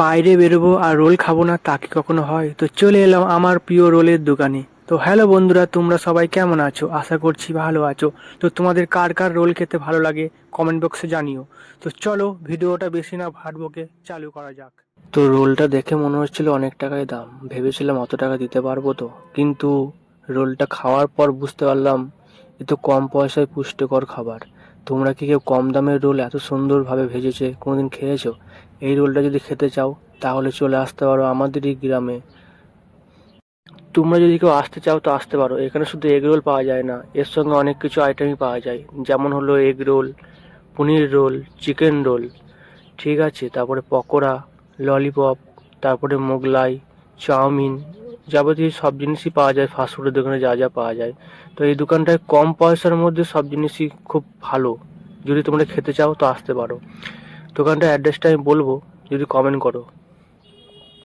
বাইরে বেরোবো আর রোল খাবো না তা কি কখনো হয়? তো চলে এলাম আমার প্রিয় রোলের দোকানে। তো হ্যালো বন্ধুরা, তোমরা সবাই কেমন আছো? আশা করছি ভালো আছো। তো তোমাদের কার কার রোল খেতে ভালো লাগে কমেন্ট বক্সে জানিও। তো চলো ভিডিওটা বেশি না ভাট বকে চালু করা যাক। তো রোলটা দেখে মনে হচ্ছিল অনেক টাকাই দাম, ভেবেছিলাম অত টাকা দিতে পারবো তো, কিন্তু রোলটা খাওয়ার পর বুঝতে পারলাম এ তো কম পয়সায় পুষ্টিকর খাবার। তোমরা কি কেউ কম দামের রোল এত সুন্দরভাবে ভেজেছে কোনোদিন খেয়েছো? এই রোলটা যদি খেতে চাও তাহলে চলে আসতে পারো আমাদেরই গ্রামে। তোমরা যদি কেউ আসতে চাও তো আসতে পারো। এখানে শুধু এগ রোল পাওয়া যায় না, এর সঙ্গে অনেক কিছু আইটেমই পাওয়া যায়, যেমন হলো এগ রোল, পনির রোল, চিকেন রোল, ঠিক আছে, তারপরে পকোড়া, ললিপপ, তারপরে মোগলাই, চাউমিন, যাবতীয় সব জিনিসই পাওয়া যায় ফাস্টফুডের দোকানে যা যা পাওয়া যায়। তো এই দোকানটায় কম পয়সার মধ্যে সব জিনিসই খুব ভালো। যদি তোমরা খেতে চাও তো আসতে পারো। দোকানটার অ্যাড্রেসটা আমি বলবো, যদি কমেন্ট করো।